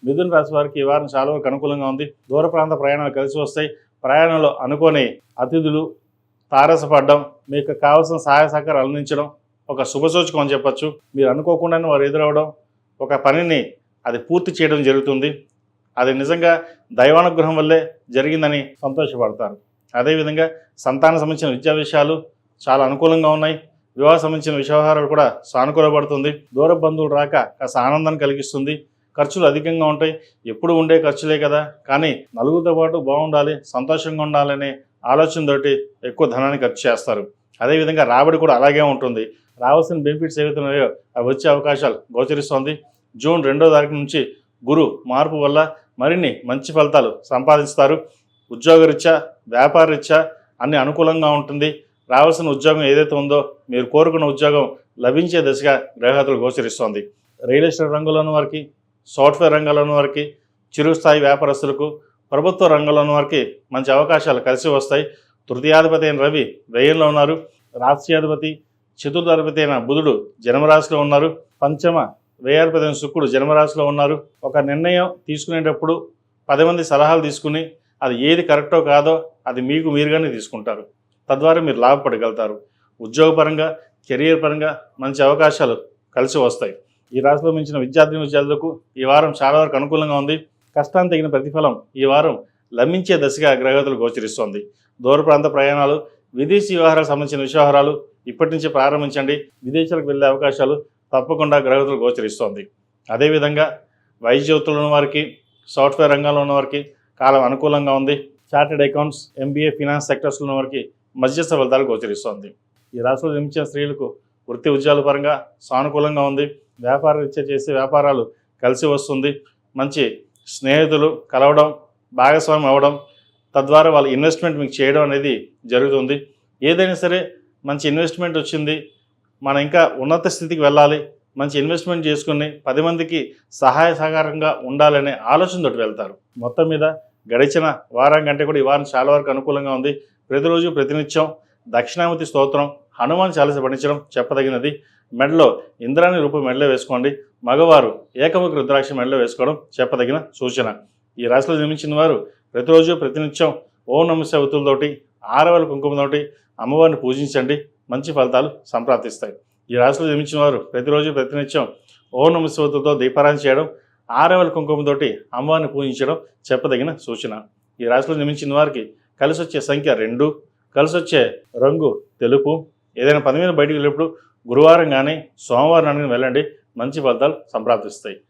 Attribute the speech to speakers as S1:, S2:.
S1: మిథున రాశి వారికి ఈ వారం చాలా వరకు అనుకూలంగా ఉంది. దూర ప్రాంత ప్రయాణాలు కలిసి వస్తాయి. ప్రయాణంలో అనుకోని అతిథులు తారసపడడం, మీకు కావాల్సిన సహాయ సహకారాలు అందించడం ఒక శుభసూచకం అని చెప్పచ్చు. మీరు అనుకోకుండానే వారు ఎదురవడం, ఒక పనిని అది పూర్తి చేయడం జరుగుతుంది. అది నిజంగా దైవానుగ్రహం వల్లే జరిగిందని సంతోషపడతారు. అదేవిధంగా సంతానం సంబంధించిన విద్యా విషయాలు చాలా అనుకూలంగా ఉన్నాయి. వివాహ సంబంధించిన వ్యవహారాలు కూడా సానుకూలపడుతుంది. దూర బంధువులు రాక కాస్త ఆనందాన్ని కలిగిస్తుంది. ఖర్చులు అధికంగా ఉంటాయి. ఎప్పుడు ఉండే ఖర్చులే కదా, కానీ నలుగురితో పాటు బాగుండాలి, సంతోషంగా ఉండాలనే ఆలోచనతోటి ఎక్కువ ధనాన్ని ఖర్చు చేస్తారు. అదేవిధంగా రాబడి కూడా అలాగే ఉంటుంది. రావాల్సిన బెనిఫిట్స్ ఏవైతే ఉన్నాయో అవి వచ్చే అవకాశాలు గోచరిస్తోంది. జూన్ 2వ తారీఖు నుంచి గురు మార్పు వల్ల మరిన్ని మంచి ఫలితాలు సంపాదిస్తారు. ఉద్యోగరీత్యా, వ్యాపారరీత్యా అన్ని అనుకూలంగా ఉంటుంది. రావాల్సిన ఉద్యోగం ఏదైతే ఉందో మీరు కోరుకున్న ఉద్యోగం లభించే దిశగా గ్రహగతులు గోచరిస్తోంది. రియల్ ఎస్టేట్ రంగంలోని వారికి, సాఫ్ట్వేర్ రంగంలోని వారికి, చిరుస్థాయి వ్యాపారస్తులకు, ప్రభుత్వ రంగంలోని వారికి మంచి అవకాశాలు కలిసి వస్తాయి. తృతీయాధిపతి అయిన రవి వ్యయంలో ఉన్నారు. రాష్ట్రీయాధిపతి, చతుర్థాధిపతి అయిన బుధుడు జన్మరాశిలో ఉన్నారు. పంచమ వ్యయాధిపతి అయిన శుక్రుడు జన్మరాశిలో ఉన్నారు. ఒక నిర్ణయం తీసుకునేటప్పుడు 10 మంది సలహాలు తీసుకుని అది ఏది కరెక్టో కాదో అది మీకు మీరుగానే తీసుకుంటారు. తద్వారా మీరు లాభపడగలుగుతారు. ఉద్యోగపరంగా, కెరియర్ పరంగా మంచి అవకాశాలు కలిసి వస్తాయి. ఈ రాశిలో మించిన విద్యార్థులకు ఈ వారం చాలా వరకు అనుకూలంగా ఉంది. కష్టానికి తగిన ప్రతిఫలం ఈ వారం లభించే దశగా గ్రహగతులు గోచరిస్తోంది. దూర ప్రాంత ప్రయాణాలు, విదేశీ వ్యవహారాలకు సంబంధించిన వ్యవహారాలు ఇప్పటి నుంచి ప్రారంభించండి. విదేశాలకు వెళ్ళే అవకాశాలు తప్పకుండా గ్రహగతులు గోచరిస్తోంది. అదేవిధంగా వైద్యోత్తులు ఉన్న వారికి, సాఫ్ట్వేర్ రంగంలో ఉన్న వారికి కాలం అనుకూలంగా ఉంది. చార్టెడ్ అకౌంట్స్, MBA, ఫినాన్స్ సెక్టర్స్లో ఉన్న వారికి మధ్యస్థ ఫలితాలు గోచరిస్తోంది. ఈ రాశిలో జన్మించిన స్త్రీలకు వృత్తి ఉద్యోగాల పరంగా సానుకూలంగా ఉంది. వ్యాపార రీత్యా చేసే వ్యాపారాలు కలిసి వస్తుంది. మంచి స్నేహితులు కలవడం, భాగస్వామ్యం అవ్వడం, తద్వారా వాళ్ళ ఇన్వెస్ట్మెంట్ మీకు చేయడం అనేది జరుగుతుంది. ఏదైనా సరే మంచి ఇన్వెస్ట్మెంట్ వచ్చింది, మనం ఇంకా ఉన్నత స్థితికి వెళ్ళాలి, మంచి ఇన్వెస్ట్మెంట్ చేసుకుని 10 మందికి సహాయ సహకారంగా ఉండాలనే ఆలోచనతోటి వెళ్తారు. మొత్తం మీద గడిచిన వారం కంటే కూడా ఈ వారం చాలా వరకు అనుకూలంగా ఉంది. ప్రతిరోజు ప్రతినిత్యం దక్షిణామూర్తి స్తోత్రం, హనుమాన్ చాలీస పఠించడం చెప్పదగినది. మెడలో ఇంద్రాణి రూపం మెడలో వేసుకోండి. మగవారు ఏకముఖ రుద్రాక్ష మెడలో వేసుకోవడం చెప్పదగిన సూచన. ఈ రాశిలో జన్మించిన వారు ప్రతిరోజు ప్రతినిత్యం ఓం నమః ఒత్తులతోటి, ఆరవల కుంకుమతోటి అమ్మవారిని పూజించండి. మంచి ఫలితాలు సంప్రాప్తిస్తాయి. ఈ రాశిలో జన్మించిన వారు ప్రతిరోజు ప్రతినిత్యం ఓం నమః ఒత్తులతో దీపారాధన చేయడం, ఆరవల కుంకుమతోటి అమ్మవారిని పూజించడం చెప్పదగిన సూచన. ఈ రాశిలో జన్మించిన వారికి కలిసి వచ్చే సంఖ్య 2, కలిసి వచ్చే రంగు తెలుపు. ఏదైనా పని మీద బయటికి వెళ్ళినప్పుడు గురువారం కానీ సోమవారం కానీ వెళ్ళండి. మంచి ఫలితాలు సంప్రాప్తిస్తాయి.